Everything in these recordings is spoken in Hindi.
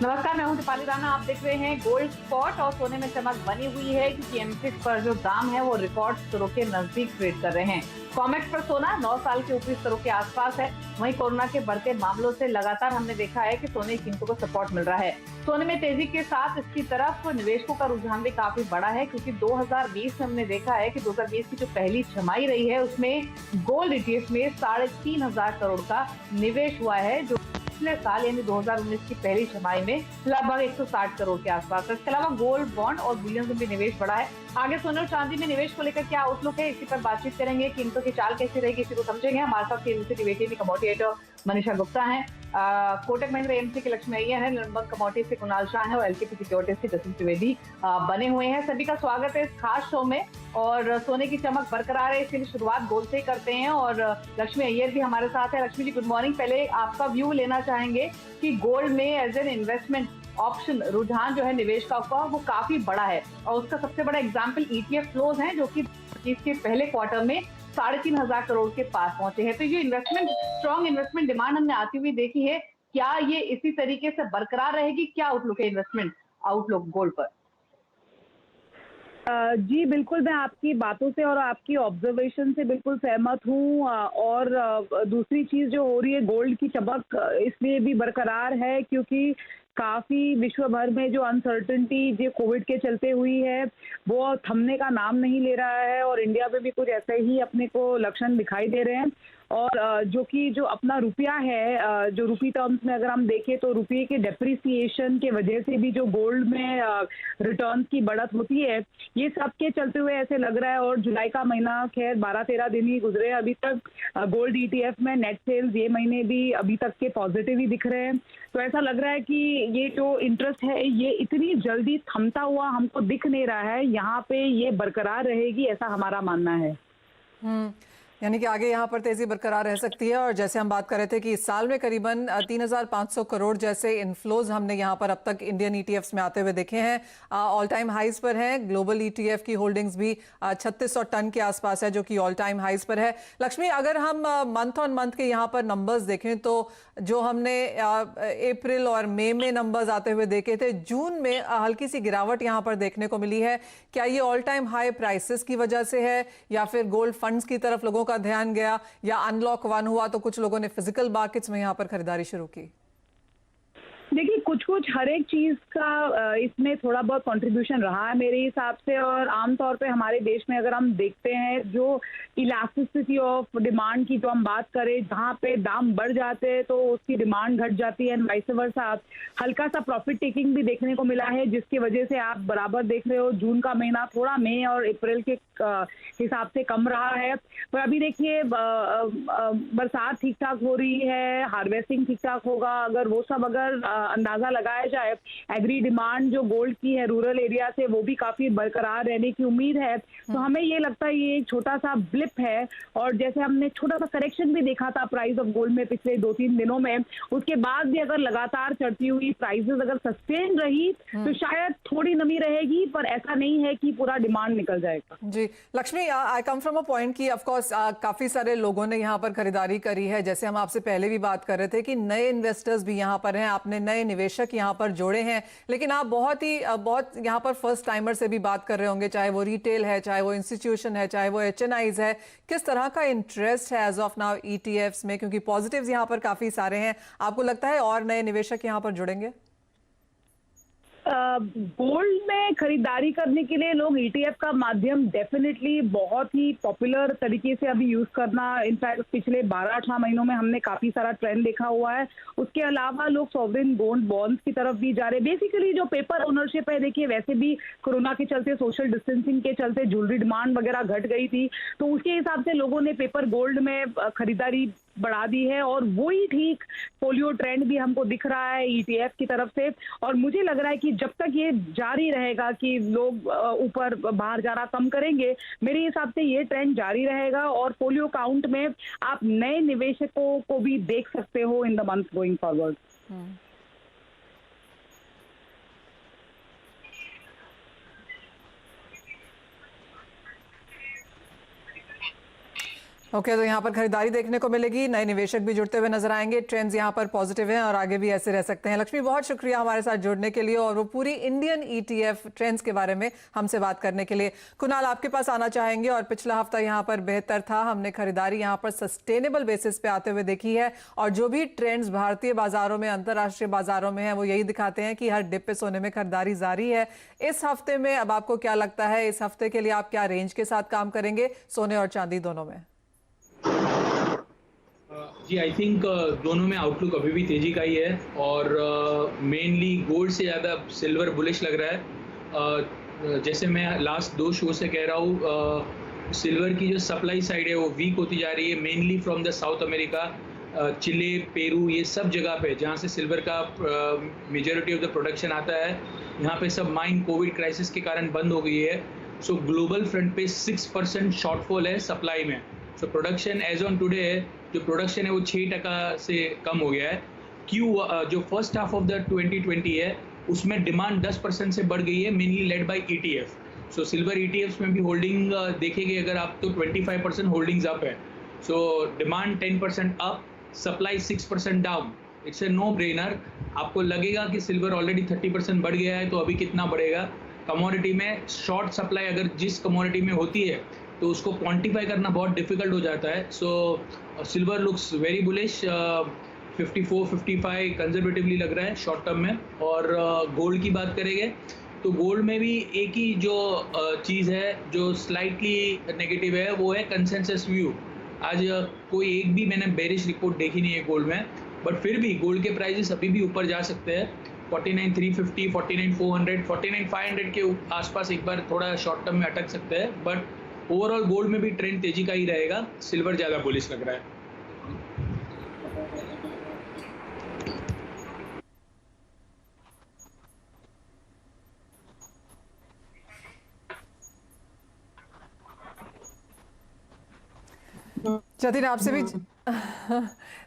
नमस्कार, मैं हूं दीपाली राणा। आप देख रहे हैं गोल्ड स्पॉट और सोने में चमक बनी हुई है क्योंकि एमसिक्स पर जो दाम है वो रिकॉर्ड स्तरों के नजदीक ट्रेड कर रहे हैं। कॉमेक्स पर सोना 9 साल के ऊपरी स्तरों के आसपास है। वहीं कोरोना के बढ़ते मामलों से लगातार हमने देखा है कि सोने की कीमतों को सपोर्ट मिल रहा है। सोने में तेजी के साथ इसकी तरफ निवेशकों का रुझान भी काफी बड़ा है क्योंकि 2020 में हमने देखा है कि 2020 की जो पहली छमाही रही है उसमें गोल्ड ईटीएफ में 3,500 करोड़ का निवेश हुआ है, जो पिछले साल यानी 2019 की पहली छमाही में लगभग 160 करोड़ के आसपास। इसके अलावा गोल्ड, बॉन्ड और बुलियन में भी निवेश बढ़ा है। आगे सोने और चांदी में निवेश को लेकर क्या आउटलुक है, इसी पर बातचीत करेंगे। कीमतों की चाल कैसी रहेगी इसी को समझेंगे। हमारे साथ KBC commodity editor Manisha Gupta है, कोटक महिंद्रा एएमसी के लक्ष्मी अय्यर है, निर्मल कमोडिटी से कुणाल शाह है और एलकेपी सिक्योरिटीज के जतिन त्रिवेदी बने हुए हैं। सभी का स्वागत है इस खास शो में। और सोने की चमक बरकरार है, इसलिए शुरुआत गोल्ड से ही करते हैं और लक्ष्मी अय्यर भी हमारे साथ है। Lakshmi ji, good morning. पहले आपका व्यू लेना चाहेंगे कि गोल्ड में एज एन इन्वेस्टमेंट ऑप्शन रुझान जो है निवेश का वो काफी बड़ा है और उसका सबसे बड़ा एग्जाम्पल ईटीएफ फ्लोज है, जो कि इसके पहले क्वार्टर में 3,500 करोड़ के पास पहुंचे हैं। तो ये इन्वेस्टमेंट, स्ट्रॉन्ग इन्वेस्टमेंट डिमांड हमने आती हुई देखी है। क्या ये इसी तरीके से बरकरार रहेगी? क्या आउटलुक है इन्वेस्टमेंट आउटलुक गोल्ड पर? जी बिल्कुल, मैं आपकी बातों से और आपकी ऑब्जर्वेशन से बिल्कुल सहमत हूँ। और दूसरी चीज़ जो हो रही है, गोल्ड की चमक इसलिए भी बरकरार है क्योंकि काफ़ी विश्व भर में जो अनसर्टेनिटी जो कोविड के चलते हुई है, वो थमने का नाम नहीं ले रहा है और इंडिया में भी कुछ ऐसे ही अपने को लक्षण दिखाई दे रहे हैं। और जो अपना रुपया है, जो रुपी टर्म्स में अगर हम देखें तो रुपये के डेप्रिसिएशन के वजह से भी जो गोल्ड में रिटर्न्स की बढ़त होती है, ये सब के चलते हुए ऐसे लग रहा है। और जुलाई का महीना खैर 12-13 दिन ही गुजरे अभी तक, गोल्ड ईटीएफ में नेट सेल्स ये महीने भी अभी तक के पॉजिटिव ही दिख रहे हैं। तो ऐसा लग रहा है कि ये जो इंटरेस्ट है ये इतनी जल्दी थमता हुआ हमको दिख नहीं रहा है, यहाँ पे ये बरकरार रहेगी, ऐसा हमारा मानना है। यानी कि आगे यहाँ पर तेजी बरकरार रह सकती है। और जैसे हम बात कर रहे थे कि इस साल में करीबन 3,500 करोड़ जैसे इनफ्लोज हमने यहाँ पर अब तक इंडियन ईटीएफ्स में आते हुए देखे हैं। ऑल टाइम हाइज पर हैं। ग्लोबल ईटीएफ की होल्डिंग्स भी 3600 टन के आसपास है, जो कि ऑल टाइम हाइज पर है। लक्ष्मी, अगर हम मंथ ऑन मंथ के यहाँ पर नंबर्स देखें तो जो हमने अप्रैल और मई में नंबर्स आते हुए देखे थे, जून में हल्की सी गिरावट यहाँ पर देखने को मिली है। क्या ये ऑल टाइम हाई प्राइसेस की वजह से है या फिर गोल्ड फंड्स की तरफ लोगों का ध्यान गया या अनलॉक 1 हुआ तो कुछ लोगों ने फिजिकल मार्केट्स में यहां पर खरीदारी शुरू की? देखिए, कुछ कुछ हर एक चीज़ का इसमें थोड़ा बहुत कंट्रीब्यूशन रहा है मेरे हिसाब से। और आमतौर पे हमारे देश में अगर हम देखते हैं, जो इलास्टिसिटी ऑफ डिमांड की जो हम बात करें, जहाँ पे दाम बढ़ जाते हैं तो उसकी डिमांड घट जाती है, एंड वाइस वर्सा। हल्का सा प्रॉफिट टेकिंग भी देखने को मिला है, जिसकी वजह से आप बराबर देख रहे हो जून का महीना थोड़ा मई और अप्रैल के हिसाब से कम रहा है। पर अभी देखिए, बरसात ठीक ठाक हो रही है, हार्वेस्टिंग ठीक ठाक होगा, अगर वो सब अगर अंदाजा लगाया जाए, एग्री डिमांड जो गोल्ड की है रूरल एरिया से, वो भी काफी बरकरार रहने की उम्मीद है। तो हमें ये लगता है ये एक छोटा सा ब्लिप है। और जैसे हमने छोटा सा करेक्शन भी देखा था प्राइस ऑफ गोल्ड में पिछले 2-3 दिनों में, उसके बाद भी अगर लगातार चढ़ती हुई प्राइसेस अगर सस्टेन रही तो शायद थोड़ी नमी रहेगी, पर ऐसा नहीं है कि पूरा डिमांड निकल जाएगा। जी लक्ष्मी, आई कम फ्रॉम अ पॉइंट कि ऑफ कोर्स काफी सारे लोगों ने यहाँ पर खरीदारी करी है। जैसे हम आपसे पहले भी बात कर रहे थे कि नए इन्वेस्टर्स भी यहाँ पर हैं, आपने नए निवेशक यहाँ पर जोड़े हैं, लेकिन आप बहुत यहाँ पर फर्स्ट टाइमर से भी बात कर रहे होंगे, चाहे वो रिटेल है, चाहे वो इंस्टीट्यूशन है, चाहे वो एचएनआईज है। किस तरह का इंटरेस्ट है एज ऑफ नाउ ईटीएफ्स में, क्योंकि पॉजिटिव्स यहाँ पर काफी सारे हैं? आपको लगता है और नए निवेशक यहाँ पर जुड़ेंगे? गोल्ड में खरीदारी करने के लिए लोग ईटीएफ का माध्यम डेफिनेटली बहुत ही पॉपुलर तरीके से अभी यूज करना, इनफैक्ट पिछले 12-18 महीनों में हमने काफी सारा ट्रेंड देखा हुआ है। उसके अलावा लोग सॉवरेन गोल्ड बॉन्ड्स की तरफ भी जा रहे हैं। बेसिकली जो पेपर ओनरशिप है, देखिए वैसे भी कोरोना के चलते, सोशल डिस्टेंसिंग के चलते ज्वेलरी डिमांड वगैरह घट गई थी, तो उसके हिसाब से लोगों ने पेपर गोल्ड में खरीदारी बढ़ा दी है। और वही ठीक पोलियो ट्रेंड भी हमको दिख रहा है ईटीएफ की तरफ से। और मुझे लग रहा है कि जब तक ये जारी रहेगा कि लोग ऊपर बाहर जाना कम करेंगे, मेरे हिसाब से ये ट्रेंड जारी रहेगा। और पोलियो काउंट में आप नए निवेशकों को भी देख सकते हो in the month going forward. Okay, तो यहाँ पर खरीदारी देखने को मिलेगी, नए निवेशक भी जुड़ते हुए नजर आएंगे, ट्रेंड्स यहाँ पर पॉजिटिव हैं और आगे भी ऐसे रह सकते हैं। लक्ष्मी, बहुत शुक्रिया हमारे साथ जुड़ने के लिए और वो पूरी इंडियन ईटीएफ ट्रेंड्स के बारे में हमसे बात करने के लिए। कुणाल, आपके पास आना चाहेंगे। और पिछला हफ्ता यहाँ पर बेहतर था, हमने खरीदारी यहाँ पर सस्टेनेबल बेसिस पे आते हुए देखी है और जो भी ट्रेंड्स भारतीय बाजारों में, अंतर्राष्ट्रीय बाजारों में है, वो यही दिखाते हैं कि हर डिप पे सोने में खरीदारी जारी है। इस हफ्ते में अब आपको क्या लगता है, इस हफ्ते के लिए आप क्या रेंज के साथ काम करेंगे सोने और चांदी दोनों में? जी, आई थिंक दोनों में आउटलुक अभी भी तेजी का ही है और मेनली गोल्ड से ज़्यादा सिल्वर बुलिश लग रहा है। जैसे मैं लास्ट 2 शो से कह रहा हूँ, सिल्वर की जो सप्लाई साइड है वो वीक होती जा रही है, mainly from the south America, Chile, Peru, ये सब जगह पे जहाँ से सिल्वर का मेजॉरिटी ऑफ द प्रोडक्शन आता है, यहाँ पे सब माइन कोविड क्राइसिस के कारण बंद हो गई है। सो ग्लोबल फ्रंट पे 6% शॉर्टफॉल है सप्लाई में। So production as on today जो प्रोडक्शन है वो 6% से कम हो गया है। जो फर्स्ट हाफ ऑफ द 2020 है उसमें डिमांड 10% से बढ़ गई है, mainly led by ETF. So silver ETFs में भी होल्डिंग देखेंगे अगर आप तो 25% होल्डिंग्स अप है। So demand 10% up, supply 6% down. It's a no brainer. आपको लगेगा कि सिल्वर ऑलरेडी 30% बढ़ गया है, तो अभी कितना बढ़ेगा? कमोडिटी में शॉर्ट सप्लाई अगर जिस कमोडिटी में होती है तो उसको क्वांटिफाई करना बहुत डिफिकल्ट हो जाता है। So silver looks very bullish, 54-55 conservatively लग रहा है शॉर्ट टर्म में। और गोल्ड की बात करेंगे तो गोल्ड में भी एक ही जो चीज़ है जो स्लाइटली नेगेटिव है वो है कंसेंसस व्यू। आज कोई एक भी मैंने बेरिश रिपोर्ट देखी नहीं है गोल्ड में, बट फिर भी गोल्ड के प्राइजेस अभी भी ऊपर जा सकते हैं। 49,350, 49,400, 49,500 के आसपास एक बार थोड़ा शॉर्ट टर्म में अटक सकते हैं, बट ओवरऑल गोल्ड में भी ट्रेंड तेजी का ही रहेगा। सिल्वर ज़्यादा बुलिश लग रहा है। जतिन, आपसे भी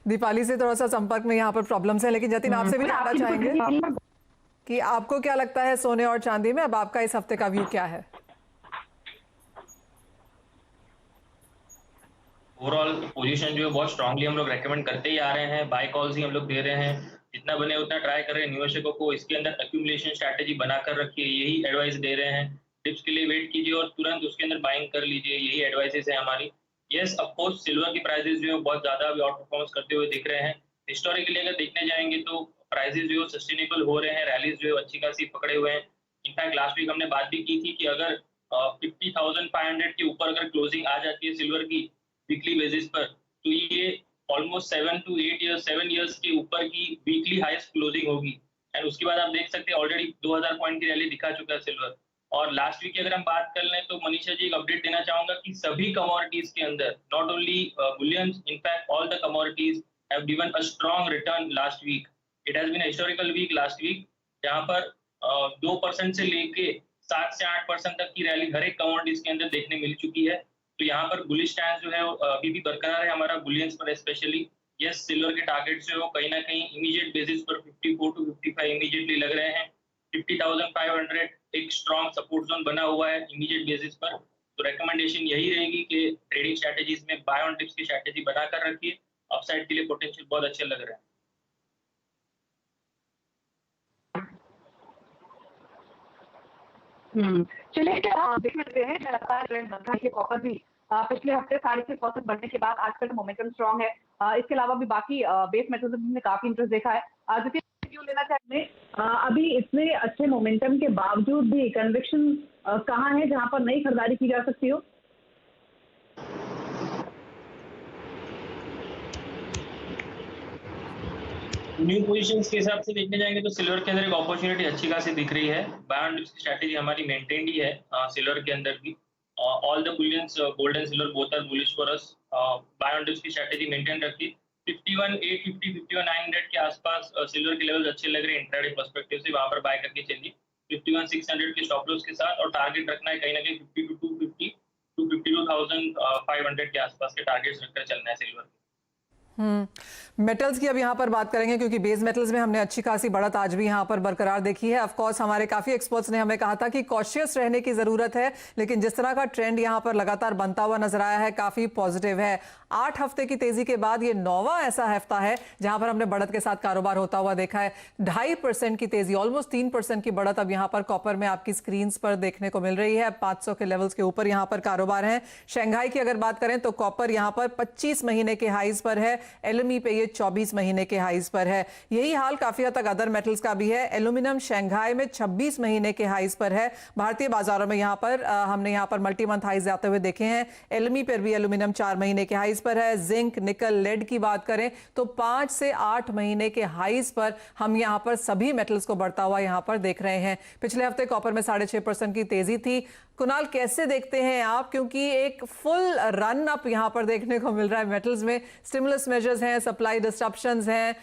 दीपाली से थोड़ा सा संपर्क में यहाँ पर प्रॉब्लम्स है, लेकिन जतिन आपसे भी जानना चाहेंगे कि आपको क्या लगता है सोने और चांदी में, अब आपका इस हफ्ते का व्यू क्या है? ओवरऑल पोजीशन जो है बहुत स्ट्रांगली हम लोग रेकमेंड करते ही आ रहे हैं, बाय कॉल्स ही हम लोग दे रहे हैं, जितना बने उतना ट्राई कर रहे हैं। निवेशकों को इसके अंदर एक्यूमुलेशन स्ट्रैटेजी बनाकर रखिए, यही एडवाइस दे रहे हैं। टिप्स के लिए वेट कीजिए और तुरंत उसके अंदर बाइंग कर लीजिए, यही एडवाइसेस है हमारी। यस, ऑफ कोर्स सिल्वर की प्राइसेस जो है बहुत ज्यादा अभी आउट परफॉर्मेंस करते हुए दिख रहे हैं। हिस्टोरिकली अगर देखने जाएंगे तो प्राइसेस जो सस्टेनेबल हो रहे हैं, रैलीज जो है अच्छी खासी पकड़े हुए हैं। इनफैक्ट लास्ट वीक हमने बात भी की थी कि अगर 50,500 के ऊपर अगर क्लोजिंग आ जाती है सिल्वर की वीकली बेसिस पर, तो ये ऑलमोस्ट 7 इयर्स के ऊपर की वीकली हाईएस्ट क्लोजिंग होगी। एंड उसके बाद आप देख सकते हैं ऑलरेडी 2000 पॉइंट की रैली दिखा चुका है सिल्वर। और लास्ट वीक की अगर हम बात कर लें तो मनीषा जी एक अपडेट देना चाहूंगा कि सभी कमोडिटीज के अंदर, not only bullions, in fact all the commodities have given a strong return last week. It has been a historical week last week, जहां पर 2% से लेके 7 से 8% तक की रैली हर एक कमोडिटीज के अंदर देखने मिल चुकी है। तो यहाँ पर बुलिश स्टैंड जो है अभी भी बरकरार है हमारा बुलियंस पर स्पेशली। यस, सिल्वर के टारगेट्स जो है कहीं ना कहीं इमीडिएट बेसिस पर 54 to 55 इमीडिएटली लग रहे हैं। 50,500 एक स्ट्रॉन्ग सपोर्ट जोन बना हुआ है इमीडिएट बेसिस पर। तो रेकमेंडेशन यही रहेगी कि ट्रेडिंग स्ट्रैटेजीज में बाय ऑन टिप्स की स्ट्रैटेजी बनाकर रखिए, अपसाइड के लिए पोटेंशियल बहुत अच्छे लग रहे हैं। चलिए, क्या देख सकते हैं लगातार ट्रेंड बन रहा है। कॉपर भी पिछले हफ्ते 6.5% बढ़ने के बाद आजकल मोमेंटम स्ट्रांग है। इसके अलावा भी बाकी बेस मेटल्स में काफी इंटरेस्ट देखा है। क्यों लेना चाहते हैं? अभी इतने अच्छे मोमेंटम के बावजूद भी कन्विक्शन कहाँ है जहां पर नई खरीदारी की जा सकती हो? न्यू पोजीशंस के हिसाब से देखने जाएंगे तो सिल्वर के अंदर एक अपॉर्चुनिटी अच्छी खासी दिख रही है। बाय ऑन डिप्स की स्ट्रैटेजी हमारी मेंटेन्ड ही है सिल्वर के अंदर भी। All the bullions, gold and silver both are bullish for us. Buy on dips की स्ट्रैटेजी मेंटेन रखिए। 51,850, 51,900 के आसपास सिल्वर के लेवल्स अच्छे लग रहे हैं इंट्राडे पर्सपेक्टिव से, वहां पर बाय करके चलिए 51,600 के स्टॉप लॉस के साथ। और टारगेट रखना है कहीं ना कहीं 50 to 250 to 52,500 के आसपास के टारगेट्स रखकर चलना है सिल्वर। मेटल्स की अब यहाँ पर बात करेंगे क्योंकि बेस मेटल्स में हमने अच्छी खासी बढ़त आज भी यहाँ पर बरकरार देखी है। ऑफ कोर्स हमारे काफी एक्सपर्ट्स ने हमें कहा था कि कॉशियस रहने की जरूरत है, लेकिन जिस तरह का ट्रेंड यहाँ पर लगातार बनता हुआ नजर आया है काफी पॉजिटिव है। 8 हफ्ते की तेजी के बाद ये 9वां ऐसा हफ्ता है जहां पर हमने बढ़त के साथ कारोबार होता हुआ देखा है। 2.5% की तेजी, ऑलमोस्ट 3% की बढ़त अब यहाँ पर कॉपर में आपकी स्क्रीन पर देखने को मिल रही है। 500 के लेवल्स के ऊपर यहाँ पर कारोबार है। शंघाई की अगर बात करें तो कॉपर यहाँ पर 25 महीने के हाइज पर है, LME पे ये 24 महीने के हाइज पर है। यही हाल काफी हद तक अदर मेटल्स का भी है। एल्यूमिनियम शंघाई में 26 महीने के हाइज पर है। भारतीय बाजारों में यहाँ पर हमने यहाँ पर मल्टी मंथ हाइज आते हुए देखे हैं। LME पर भी एल्यूमिनियम 4 महीने के हाइज पर है। जिंक, निकल, लेड की बात करें तो 5 से 8 महीने के हाइज पर हम यहाँ पर सभी मेटल्स को बढ़ता हुआ यहाँ पर देख रहे हैं। पिछले हफ्ते कॉपर में 6.5% की तेजी थी। कुणाल, कैसे देखते हैं आप, क्योंकि एक फुल रन अप यहाँ पर देखने को मिल रहा है मेटल्स में। स्टिमुलस मेजर्स हैं, सप्लाई डिस्ट्रप्शंस हैं,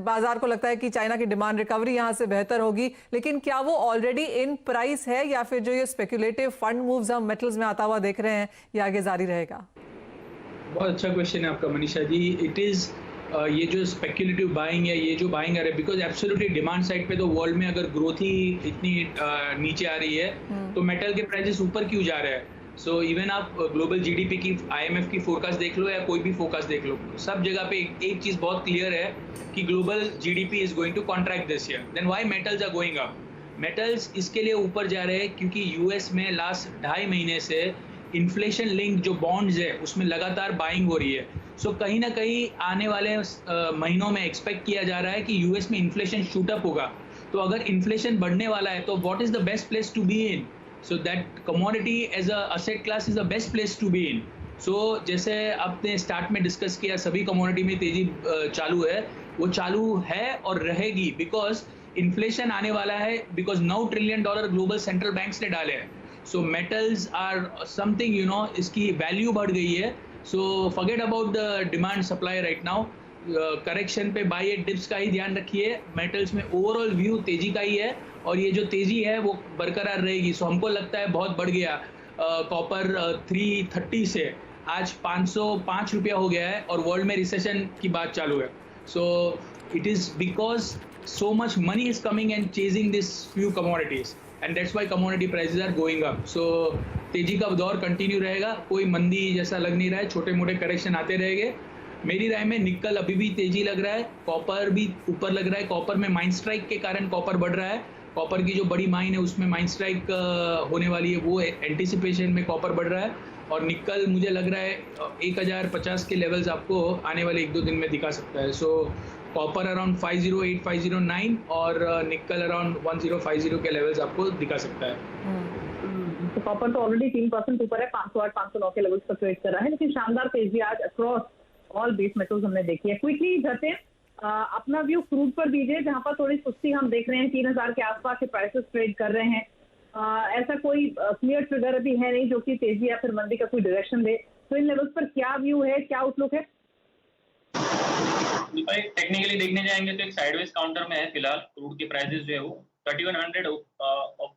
बाजार को लगता है कि चाइना की डिमांड रिकवरी यहाँ से बेहतर होगी, लेकिन क्या वो ऑलरेडी इन प्राइस है या फिर जो ये स्पेक्युलेटिव फंड मूव्स हम मेटल्स में आता हुआ देख रहे हैं ये आगे जारी रहेगा? बहुत अच्छा क्वेश्चन है आपका मनीषा जी। इट इज ये जो स्पेक्युलेटिव बाइंग है, ये जो बाइंग आ रहा है, बिकॉज एब्सोल्युटली डिमांड साइड पे तो वर्ल्ड में अगर ग्रोथ ही इतनी नीचे आ रही है तो मेटल के प्राइसेस ऊपर क्यों जा रहे हैं। सो इवन आप ग्लोबल जीडीपी की, IMF की फोरकास्ट देख लो या कोई भी फोरकास्ट देख लो, सब जगह पे एक चीज बहुत क्लियर है कि global GDP is going to contract this year. Then why metals are going up? Metals इसके लिए ऊपर जा रहे हैं क्योंकि यूएस में लास्ट 2.5 महीने से इन्फ्लेशन लिंक जो बॉन्ड्स है उसमें लगातार बाइंग हो रही है। सो कहीं ना कहीं आने वाले महीनों में एक्सपेक्ट किया जा रहा है कि यूएस में इन्फ्लेशन शूटअप होगा। तो अगर इन्फ्लेशन बढ़ने वाला है तो what is the best place to be in? So that commodity as a asset class is the best place to be in. So जैसे आपने स्टार्ट में डिस्कस किया, सभी कमोडिटी में तेजी चालू है, वो चालू है और रहेगी बिकॉज इन्फ्लेशन आने वाला है, because $9 trillion global central banks ने डाले हैं। So metals are something, you know, इसकी वैल्यू बढ़ गई है। So forget about the demand supply right now. Correction पे बाय एट डिप्स का ही ध्यान रखिए। मेटल्स में ओवरऑल व्यू तेजी का ही है और ये जो तेजी है वो बरकरार रहेगी। सो हमको लगता है बहुत बढ़ गया। कॉपर 330 से आज 505 रुपया हो गया है और वर्ल्ड में रिसेशन की बात चालू है। So it is because so much money is coming and chasing this few commodities and that's why commodity prices are going up. So तेजी का दौर कंटिन्यू रहेगा, कोई मंदी जैसा लग नहीं रहा है, छोटे मोटे करेक्शन आते रहेंगे। मेरी राय में निकल अभी भी तेजी लग रहा है, कॉपर भी ऊपर लग रहा है। कॉपर में माइन स्ट्राइक के कारण कॉपर बढ़ रहा है। कॉपर की जो बड़ी माइन है उसमें माइन स्ट्राइक होने वाली है, वो एंटिसिपेशन में कॉपर बढ़ रहा है। और निकल मुझे लग रहा है 1050 के लेवल्स आपको आने वाले 1-2 दिन में दिखा सकता है। सो कॉपर अराउंड 508, 509 और निकल अराउंड 1050 के लेवल्स आपको दिखा सकता है। तो कॉपर तो ऑलरेडी 3% ऊपर है, 508, 509 के लेवल्स पर ट्रेड कर रहा है, लेकिन शानदार तेजी आज अक्रॉस ऑल बेस मेटल्स हमने देखी है। क्विकली जाते हैं, अपना व्यू क्रूड पर दीजिए, जहां पर थोड़ी सुस्ती हम देख रहे हैं, 3000 के आसपास के प्राइसेस ट्रेड कर रहे हैं। ऐसा कोई क्लियर ट्रिगर अभी है नहीं जो कि तेजी या फिर मंदी का कोई डायरेक्शन दे। तो इन लेवल्स पर क्या व्यू है, क्या आउटलुक है? टेक्निकली देखने जाएंगे तो एक साइडवेज काउंटर में है फिलहाल। क्रूड के प्राइसेस जो है वो 3100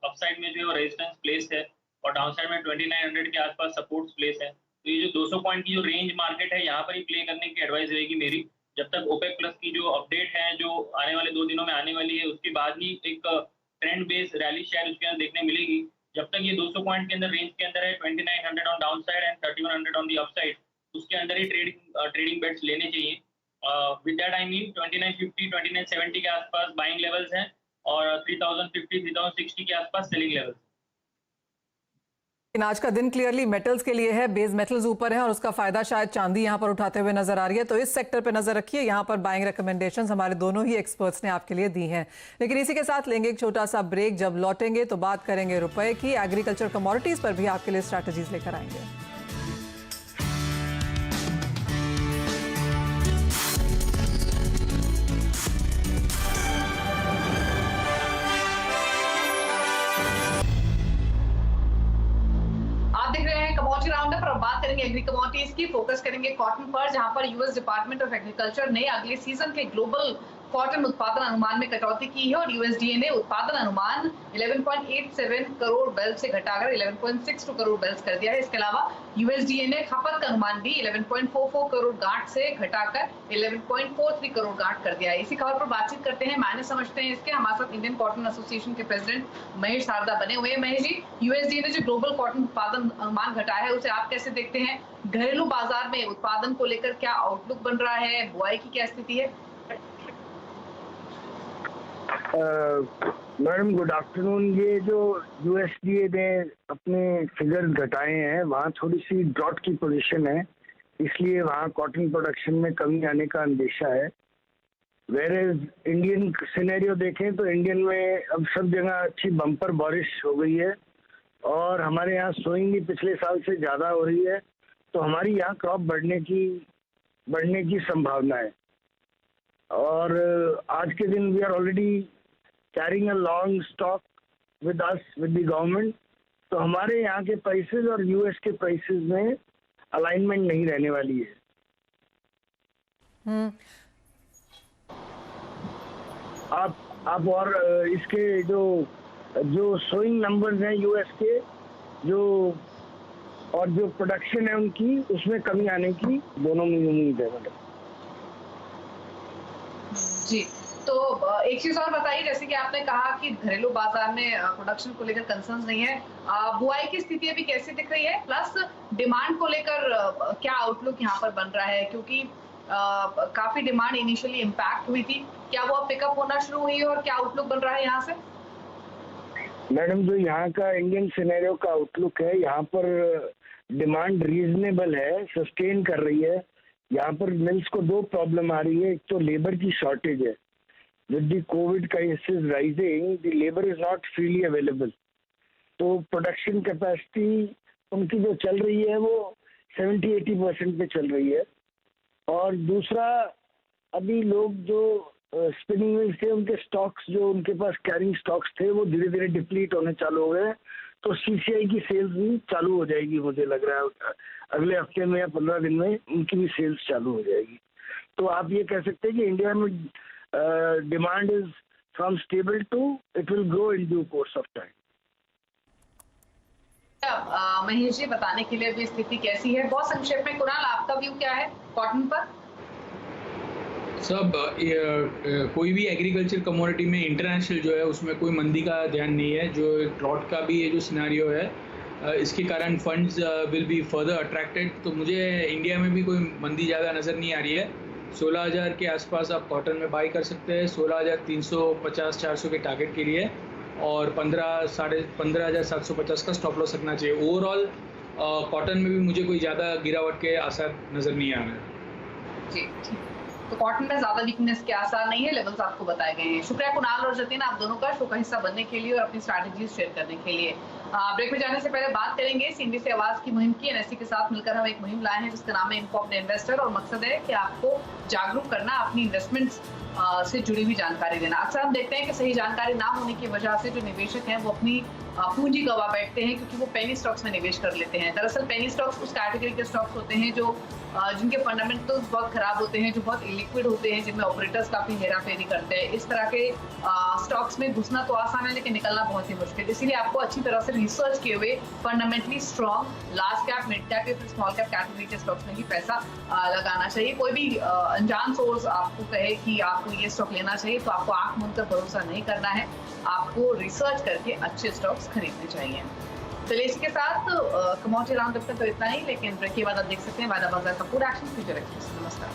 अपसाइड में जो है वो रेजिस्टेंस प्लेस है और डाउनसाइड में 2900 के आसपास सपोर्ट प्लेस है। तो ये जो 200 पॉइंट की जो रेंज मार्केट है, यहाँ पर ही प्ले करने की एडवाइस रहेगी मेरी। जब तक ओपेक प्लस की जो अपडेट है जो आने वाले 2 दिनों में आने वाली है, उसके बाद ही एक ट्रेंड बेस्ड रैली शायद उसके अंदर देखने मिलेगी। जब तक ये 200 पॉइंट के अंदर रेंज के अंदर है, 2900 on down side and 3100 on the upside, उसके अंदर ही ट्रेडिंग बेट्स लेने चाहिए। विद दैट आई मीन 2950, 2970 के आसपास बाइंग लेवल्स हैं और 3050, 3060 के आसपास सेलिंग लेवल्स। आज का दिन क्लियरली मेटल्स के लिए है। बेस मेटल्स ऊपर है और उसका फायदा शायद चांदी यहां पर उठाते हुए नजर आ रही है। तो इस सेक्टर पे नजर रखिए, यहां पर बाइंग रिकमेंडेशंस हमारे दोनों ही एक्सपर्ट्स ने आपके लिए दी हैं। लेकिन इसी के साथ लेंगे एक छोटा सा ब्रेक। जब लौटेंगे तो बात करेंगे रुपए की। एग्रीकल्चर कमोडिटीज पर भी आपके लिए स्ट्रैटेजीज लेकर आएंगे। बात करेंगे एग्री कमोडिटीज की, फोकस करेंगे कॉटन पर, जहां पर यूएस डिपार्टमेंट ऑफ एग्रीकल्चर ने अगले सीजन के ग्लोबल कॉटन उत्पादन अनुमान में कटौती की है और यूएसडीए ने उत्पादन अनुमान 11.87 करोड़ बेल्स से घटाकर 11.62 करोड़ बेल्स कर दिया है। इसके अलावा यूएसडीए ने खपत का अनुमान भी 11.44 करोड़ गांठ से घटाकर 11.43 करोड़ गांठ कर दिया है। इसी खबर पर बातचीत करते हैं, मायने समझते हैं इसके। हमारे साथ इंडियन कॉटन एसोसिएशन के प्रेसिडेंट महेश शारदा बने हुए हैं। महेश जी, यूएसडीए ने जो ग्लोबल कॉटन उत्पादन अनुमान घटाया है उसे आप कैसे देखते हैं? घरेलू बाजार में उत्पादन को लेकर क्या आउटलुक बन रहा है? बुआई की क्या स्थिति है? Madam good afternoon. ये जो यूएसडीए ने अपने फिगर्स घटाए हैं वहाँ थोड़ी सी ड्रॉट की पोजीशन है, इसलिए वहाँ कॉटन प्रोडक्शन में कमी आने का अंदेशा है। वेरेज इंडियन सिनेरियो देखें तो इंडियन में अब सब जगह अच्छी बम्पर बारिश हो गई है और हमारे यहाँ सोइंग भी पिछले साल से ज़्यादा हो रही है, तो हमारी यहाँ क्रॉप बढ़ने की संभावना है। और आज के दिन we are already carrying a long stock with us with the government, तो हमारे यहाँ के प्राइसेस और यूएस के प्राइसेस में अलाइनमेंट नहीं रहने वाली है। आप और इसके जो सोइंग नंबर्स हैं यूएस के और जो प्रोडक्शन है उनकी, उसमें कमी आने की दोनों में उम्मीद है मैडम जी। तो एक चीज और बताइए, जैसे कि आपने कहा कि घरेलू बाजार में प्रोडक्शन को लेकर कंसर्न्स नहीं है, बुआई की स्थिति अभी कैसी दिख रही है? प्लस डिमांड को लेकर क्या आउटलुक यहाँ पर बन रहा है? क्योंकि काफी डिमांड इनिशियली इम्पैक्ट हुई थी, क्या वो अब पिकअप होना शुरू हुई है और क्या आउटलुक बन रहा है यहाँ से? मैडम जो यहाँ का इंडियन सिनेरियो का आउटलुक है, यहाँ पर डिमांड रीजनेबल है, सस्टेन कर रही है। यहाँ पर मिल्स को दो प्रॉब्लम आ रही है। एक तो लेबर की शॉर्टेज है, with the Covid cases rising the labour is not freely available, तो प्रोडक्शन कैपेसिटी उनकी जो चल रही है वो 70-80% पे चल रही है। और दूसरा, अभी लोग जो स्पिनिंग मिल्स थे उनके स्टॉक्स, जो उनके पास कैरिंग स्टॉक्स थे, वो धीरे धीरे डिप्लीट होने चालू हो गए, तो सीसीआई की सेल्स भी चालू हो जाएगी। मुझे लग रहा है अगले हफ्ते में या 15 दिन में उनकी भी सेल्स चालू हो जाएगी। तो आप ये कह सकते हैं कि इंडिया में demand is from stable to it will grow in due course of time. Mahesh ji, बताने के लिए भी स्थिति कैसी है बहुत संक्षेप में, कुणाल आपका व्यू क्या है कॉटन पर? सब कोई भी एग्रीकल्चर कमोडिटी में इंटरनेशनल जो है उसमें कोई मंदी का ध्यान नहीं है। जो ड्रॉट का भी ये जो सिनेरियो है, इसके कारण funds will be further attracted, तो मुझे इंडिया में भी कोई मंदी ज़्यादा नज़र नहीं आ रही है। 16,000 के आसपास आप कॉटन में बाई कर सकते हैं, 16,350-400 के टारगेट के लिए, और 15,750 का स्टॉप लॉस रखना चाहिए। ओवरऑल कॉटन में भी मुझे कोई ज़्यादा गिरावट के आसार नज़र नहीं आ रहे हैं। जी, तो कॉटन में ज्यादा वीकनेस के आसार नहीं है, लेवल्स आपको बताए गए हैं। शुक्रिया कुणाल और जतिन, आप दोनों का शो का हिस्सा बनने के लिए और अपनी स्ट्रैटेजीज शेयर करने के लिए। ब्रेक में जाने से पहले बात करेंगे सीएनबी से आवाज की मुहिम की। एनएससी के साथ मिलकर हम एक मुहिम लाए हैं जिसका नाम है इन्फॉर्म्ड इन्वेस्टर, और मकसद है कि आपको जागरूक करना, अपनी इन्वेस्टमेंट्स से जुड़ी हुई जानकारी देना। अक्सर हम देखते हैं कि सही जानकारी ना होने की वजह से जो निवेशक हैं वो अपनी पूंजी गवा बैठते हैं, क्योंकि वो पेनी स्टॉक्स में निवेश कर लेते हैं। दरअसल पेनी स्टॉक्स उस कैटेगरी के स्टॉक्स होते हैं जो जिनके फंडामेंटल्स बहुत खराब होते हैं, जो बहुत इलिक्विड होते हैं, जिनमें ऑपरेटर्स काफी हेराफेरी करते हैं। इस तरह के स्टॉक्स में घुसना तो आसान है, लेकिन निकलना बहुत ही मुश्किल। इसीलिए आपको अच्छी तरह से रिसर्च किए हुए fundamentally strong large cap, mid cap या फिर स्मॉल कैप कैटेगरी के स्टॉक्स में ही पैसा लगाना चाहिए। कोई भी अनजान सोर्स आपको कहे कि आपको ये स्टॉक लेना चाहिए तो आपको आंख मूंद कर भरोसा नहीं करना है, आपको रिसर्च करके अच्छे स्टॉक्स खरीदने चाहिए। चलिए, इसी के साथ कमोडिटी राउंड अप तक तो इतना ही, लेकिन ब्रेक के बाद आप देख सकते हैं वायदा बाजार का पूरा एक्शन फ्यूचर एक्सप्रेस। नमस्कार।